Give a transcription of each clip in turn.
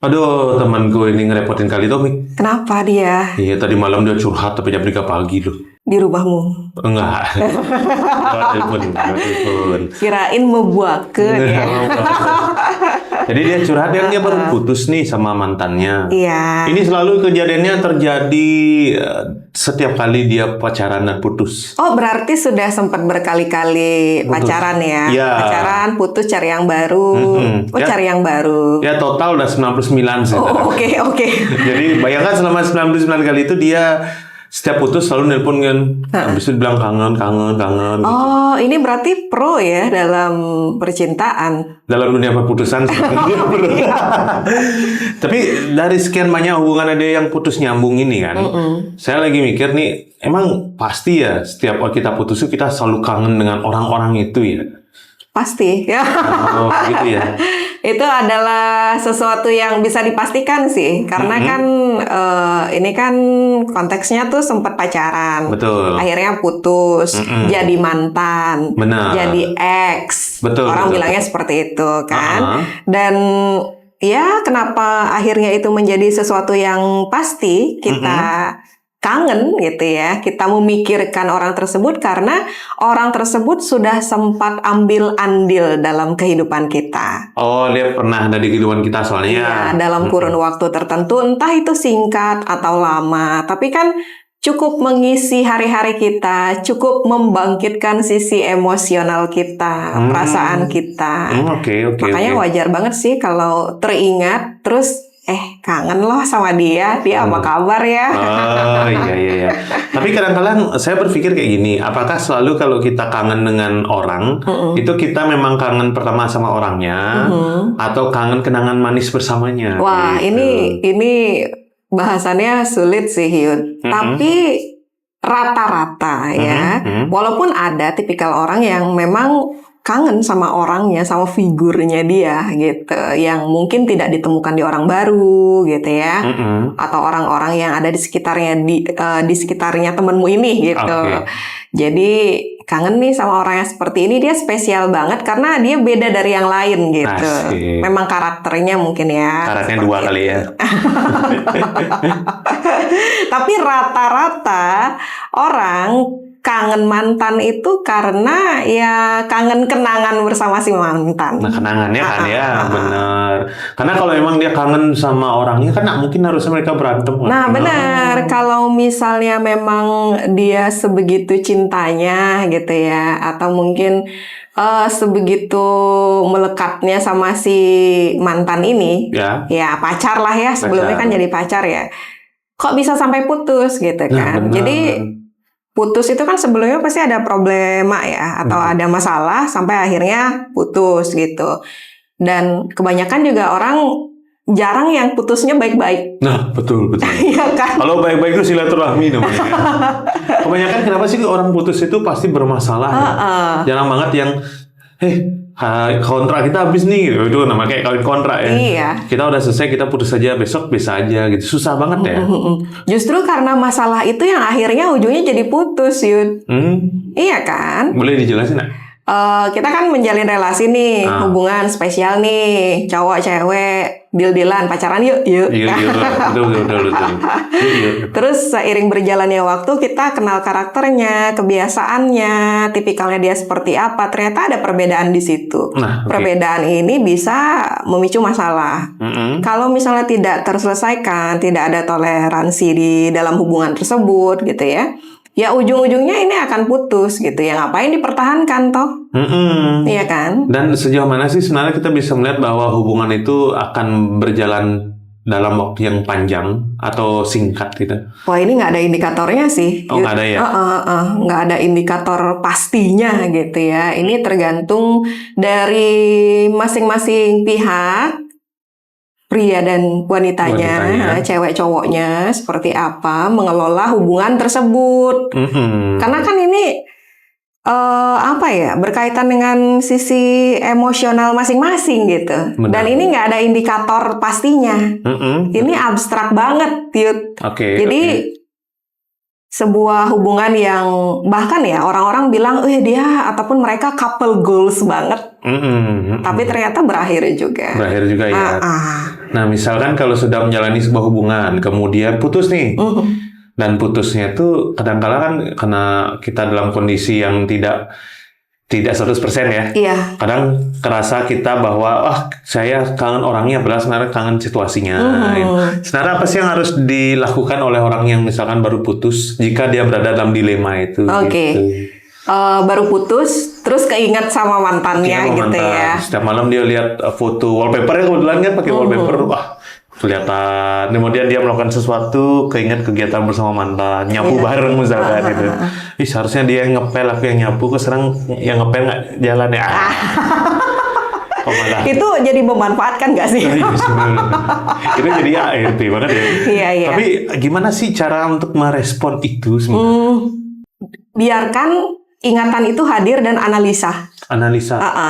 Aduh, temanku ini ngerepotin kali tuh, Mik. Kenapa dia Iya, tadi malam dia curhat tapi jam 3 pagi loh. di rumahmu? Enggak. Lewat telepon. Kirain membuatkan ya. Jadi dia curhat yang dia baru putus nih sama mantannya. Iya. Ini selalu kejadiannya terjadi setiap kali dia pacaran dan putus. Oh, berarti sudah sempat berkali-kali Putus. pacaran ya? Iya. Pacaran, putus, cari yang baru. Oh, Ya. cari yang baru. Ya total udah 99 sih. Oh, oke. Jadi bayangkan selama 99 kali itu dia setiap putus selalu nelpon kan. Habis itu bilang kangen. Gitu. Oh, ini berarti pro ya dalam percintaan. Dalam dunia perputusan sih. Tapi dari sekian banyak hubungan ada yang putus nyambung ini kan. Saya lagi mikir nih, emang pasti ya setiap kita putus itu kita selalu kangen dengan orang-orang itu ya. Pasti ya. Oh, gitu ya. Itu adalah sesuatu yang bisa dipastikan sih, karena kan ini kan konteksnya tuh sempat pacaran, Betul. akhirnya putus, jadi mantan, Benar. jadi ex, Betul, orang betul. bilangnya seperti itu kan, dan ya kenapa akhirnya itu menjadi sesuatu yang pasti kita kangen gitu ya, kita memikirkan orang tersebut karena orang tersebut sudah sempat ambil andil dalam kehidupan kita. Oh, dia pernah ada di kehidupan kita soalnya. Ya, dalam kurun waktu tertentu, entah itu singkat atau lama, tapi kan cukup mengisi hari-hari kita, cukup membangkitkan sisi emosional kita, perasaan kita. Oke. Makanya wajar banget sih kalau teringat, terus kangen loh sama dia apa kabar ya? Oh iya. Tapi kadang-kadang saya berpikir kayak gini, apakah selalu kalau kita kangen dengan orang, itu kita memang kangen pertama sama orangnya, atau kangen kenangan manis bersamanya? Wah, gitu. ini bahasannya sulit sih, Yud. Tapi rata-rata ya, walaupun ada tipikal orang yang memang kangen sama orangnya, sama figurnya dia gitu, yang mungkin tidak ditemukan di orang baru gitu ya, atau orang-orang yang ada di sekitarnya di sekitarnya temenmu ini gitu. Oke. Jadi kangen nih sama orang yang seperti ini, dia spesial banget karena dia beda dari yang lain gitu. Asik. Memang karakternya mungkin ya. Karetnya seperti 2 kali ya. Tapi rata-rata orang kangen mantan itu karena ya kangen kenangan bersama si mantan. Nah, kenangannya kan ya, bener. Karena kalau emang dia kangen sama orangnya, kan nggak mungkin harusnya mereka berantem. Nah, benar. Kalau misalnya memang dia sebegitu cintanya gitu ya, atau mungkin sebegitu melekatnya sama si mantan ini, ya pacar lah ya, sebelumnya kan jadi pacar ya. Kok bisa sampai putus gitu kan? benar. Jadi putus itu kan sebelumnya pasti ada problema ya, atau ada masalah sampai akhirnya putus gitu. Dan kebanyakan juga orang jarang yang putusnya baik-baik. Nah, betul. Iya kan? Kalau baik-baik itu silaturahmi namanya. Kebanyakan kenapa sih orang putus itu pasti bermasalah ya? Jarang banget yang kontrak kita habis nih gitu. Itu namanya kayak kawin kontrak ya. Iya. Kita udah selesai, kita putus aja, besok bisa aja gitu. Susah banget ya. Justru karena masalah itu yang akhirnya ujungnya jadi putus, Yud. Iya kan? Boleh dijelasin nggak? Kita kan menjalin relasi nih, hubungan spesial nih, cowok cewek, deal-dealan, pacaran yuk. Iya, betul. Terus seiring berjalannya waktu kita kenal karakternya, kebiasaannya, tipikalnya dia seperti apa. Ternyata ada perbedaan di situ. Nah, Perbedaan ini bisa memicu masalah. Kalau misalnya tidak terselesaikan, tidak ada toleransi di dalam hubungan tersebut gitu ya. Ya ujung-ujungnya ini akan putus gitu ya, ngapain dipertahankan toh? Iya kan? Dan sejauh mana sih sebenarnya kita bisa melihat bahwa hubungan itu akan berjalan dalam waktu yang panjang atau singkat gitu? Wah, ini nggak ada indikatornya sih. Oh, nggak ada ya? Nggak ada indikator pastinya gitu ya. Ini tergantung dari masing-masing pihak, pria dan wanitanya, cewek cowoknya seperti apa mengelola hubungan tersebut. Karena kan ini berkaitan dengan sisi emosional masing-masing gitu. Benar. Dan ini nggak ada indikator pastinya. Ini abstrak banget, Yud. Oke. Jadi sebuah hubungan yang bahkan ya orang-orang bilang, dia ataupun mereka couple goals banget, tapi ternyata berakhir juga. Berakhir juga ya. Nah, misalkan kalau sudah menjalani sebuah hubungan, kemudian putus nih, dan putusnya itu kadang-kala kan karena kita dalam kondisi yang tidak 100% ya. Iya. Kadang kerasa kita bahwa saya kangen orangnya, padahal sebenarnya kangen situasinya. Sebenarnya apa sih yang harus dilakukan oleh orang yang misalkan baru putus jika dia berada dalam dilema itu? Oke. Gitu. Baru putus, terus keinget sama mantannya gitu ya. Setiap malam dia lihat foto wallpaper, kebetulan kan pakai wallpaper, kelihatan. Kemudian dia melakukan sesuatu, keinget kegiatan bersama mantan, nyapu bareng misalkan gitu. Seharusnya dia yang ngepel, aku yang nyapu, kok sekarang yang ngepel nggak jalan ya. Itu jadi memanfaatkan nggak sih? Itu jadi ART banget ya. Iya. Tapi gimana sih cara untuk merespon itu sebenarnya? Biarkan ingatan itu hadir dan analisa.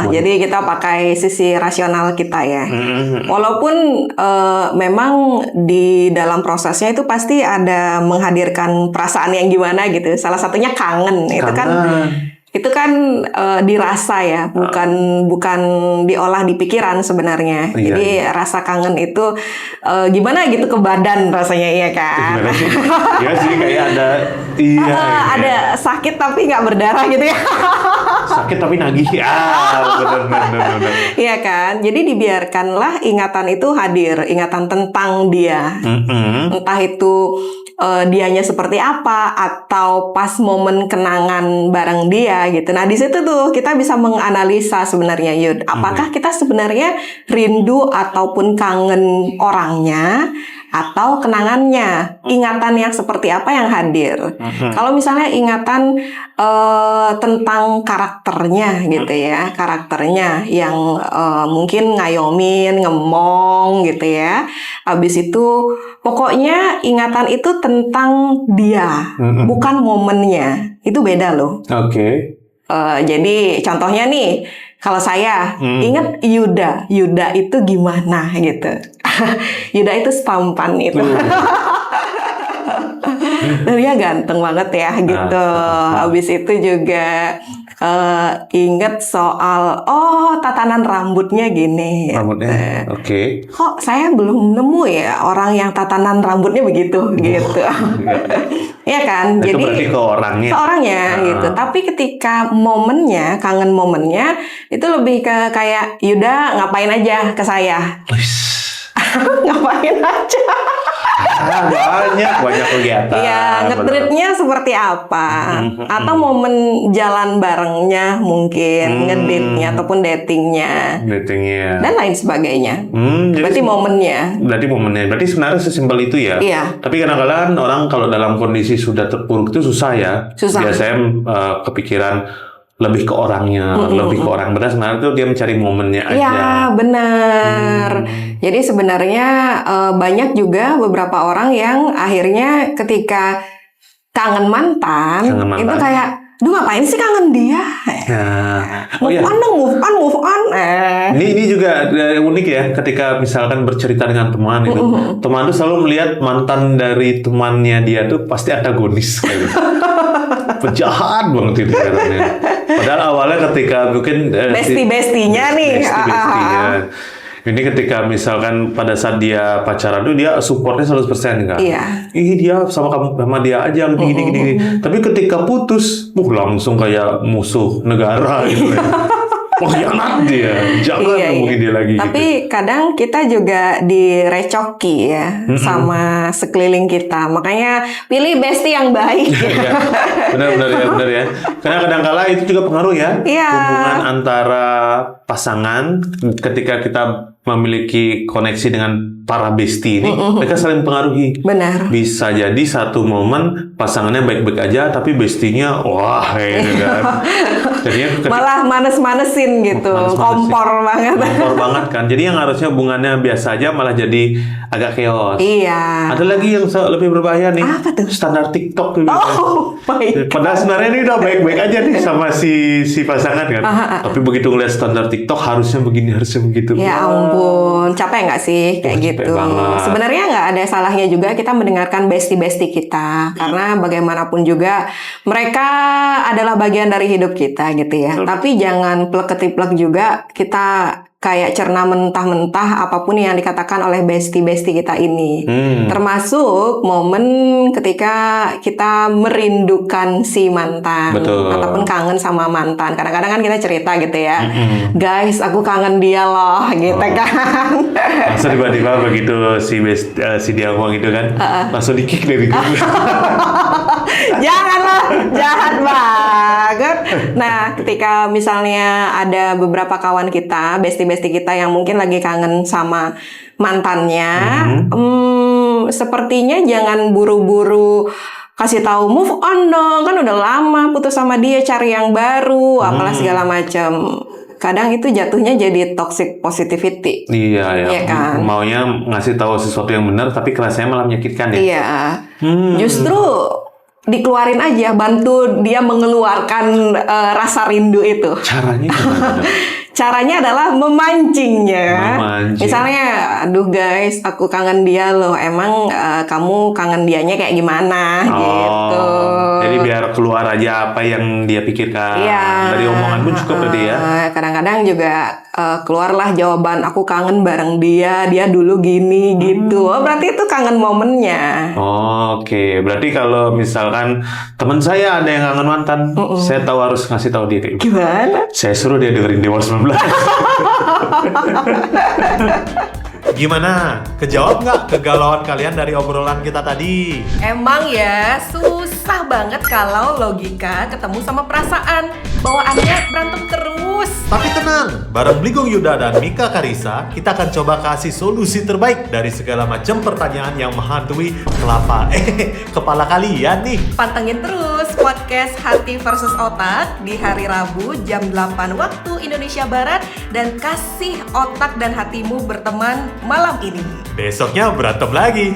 Jadi kita pakai sisi rasional kita ya. Walaupun memang di dalam prosesnya itu pasti ada menghadirkan perasaan yang gimana gitu. Salah satunya kangen. Itu kan dirasa ya, bukan diolah di pikiran sebenarnya. Jadi rasa kangen itu gimana gitu ke badan rasanya, iya kan? Iya sih, kayak ada ada sakit tapi nggak berdarah gitu ya. Sakit tapi nagih. Benar. Iya kan? Jadi dibiarkanlah ingatan itu hadir, ingatan tentang dia. Entah itu dianya seperti apa atau pas momen kenangan bareng dia gitu. Nah, di situ tuh kita bisa menganalisa sebenarnya, Yud, apakah kita sebenarnya rindu ataupun kangen orangnya atau kenangannya, ingatan yang seperti apa yang hadir. Kalau misalnya ingatan tentang karakternya gitu ya, karakternya yang mungkin ngayomin, ngemong gitu ya. Habis itu pokoknya ingatan itu tentang dia, bukan momennya. Itu beda loh. Oke. Jadi contohnya nih, kalau saya ingat Yuda itu gimana gitu. Yuda itu tampan itu. Dia ganteng banget ya gitu. Habis itu juga inget soal tatanan rambutnya gini. Rambutnya, oke. Kok saya belum nemu ya orang yang tatanan rambutnya begitu gitu. Iya kan? Itu jadi berarti ke orangnya. Gitu. Tapi ketika momennya, kangen momennya, itu lebih ke kayak Yuda ngapain aja ke saya. Ngapain aja. Banyak kegiatan. Iya, nge-treatnya seperti apa? Atau momen jalan barengnya mungkin, ngedate-nya ataupun datingnya. Dan lain sebagainya. Berarti momennya. Berarti sebenarnya sesimpel itu ya. Iya. Tapi kadang-kadang orang kalau dalam kondisi sudah terpuruk itu susah ya. Biasanya kepikiran lebih ke orangnya, lebih ke orang. Benar, sebenarnya tuh dia mencari momennya aja. Iya, benar. Jadi sebenarnya banyak juga beberapa orang yang akhirnya ketika kangen mantan. Itu kayak, ngapain sih kangen dia? Move on. Ini juga unik ya, ketika misalkan bercerita dengan teman itu, teman tuh selalu melihat mantan dari temannya dia tuh pasti antagonis kayak gitu. Penjahat banget itu katanya. Padahal awalnya ketika mungkin besti-bestinya nih. Ini ketika misalkan pada saat dia pacaran tuh dia supportnya 100% kan. Iya. Dia sama dia aja gini. Tapi ketika putus, langsung kayak musuh negara gitu. Pengkhianat dia, jangan ngomongin dia lagi. Tapi kadang kita juga direcoki ya sama sekeliling kita. Makanya pilih bestie yang baik. Benar ya. Karena kadang-kala itu juga pengaruh ya. Hubungan antara pasangan ketika kita memiliki koneksi dengan para bestie ini, mereka saling mempengaruhi. Benar. Bisa jadi satu momen pasangannya baik-baik aja, tapi bestinya gitu kan. Jadinya malah manes-manesin gitu, kompor banget kan. Jadi yang harusnya hubungannya biasa aja malah jadi agak chaos. Iya. Ada lagi yang lebih berbahaya nih. Apa tuh? Standar TikTok tuh. Baik. Padahal sebenarnya ini udah baik-baik aja nih sama si pasangan kan. Tapi begitu ngeliat standar TikTok TikTok harusnya begini, harusnya begitu. Ya ampun, capek nggak sih kayak capek gitu? banget. Sebenarnya nggak ada salahnya juga kita mendengarkan bestie-bestie kita, karena bagaimanapun juga mereka adalah bagian dari hidup kita gitu ya. Tapi jangan plek-ketiplek juga kita kayak cerna mentah-mentah apapun yang dikatakan oleh bestie-bestie kita ini. Termasuk momen ketika kita merindukan si mantan. Betul. Ataupun kangen sama mantan. Kadang-kadang kan kita cerita gitu ya. Guys, aku kangen dia loh gitu kan. Langsung tiba-tiba begitu si dia ngomong gitu kan, langsung di-kick dari grup. Janganlah, jahat banget. Nah, ketika misalnya ada beberapa kawan kita, bestie-bestie kita yang mungkin lagi kangen sama mantannya, sepertinya jangan buru-buru kasih tahu move on dong, kan udah lama putus sama dia, cari yang baru, apalah segala macam. Kadang itu jatuhnya jadi toxic positivity. Iya ya. Iya kan? Maunya ngasih tahu sesuatu yang benar, tapi kerasanya malah menyakitkan ya. Iya. Justru dikeluarin aja, bantu dia mengeluarkan rasa rindu itu. Caranya gimana? Caranya adalah memancingnya. Misalnya, aduh guys, aku kangen dia loh. Emang kamu kangen dianya kayak gimana? Gitu. Jadi biar keluar aja apa yang dia pikirkan. Iya. Dari omongan pun cukup berarti ya. Kadang-kadang juga keluarlah jawaban, aku kangen bareng dia dulu gini gitu. Oh, berarti itu kangen momennya. Oke, berarti kalau misalkan teman saya ada yang kangen mantan, saya tahu harus ngasih tahu dia. Gimana? Saya suruh dia dengerin Dewa 19. Gimana? Kejawab nggak kegalauan kalian dari obrolan kita tadi? Emang ya, susah banget kalau logika ketemu sama perasaan. Bawaannya berantem terus. Tapi tenang, bareng Bligong Yuda dan Mika Karisa, kita akan coba kasih solusi terbaik dari segala macam pertanyaan yang menghantui kepala kalian nih. Pantengin terus podcast Hati versus Otak di hari Rabu jam 8 waktu Indonesia Barat dan kasih otak dan hatimu berteman malam ini. Besoknya berantem lagi.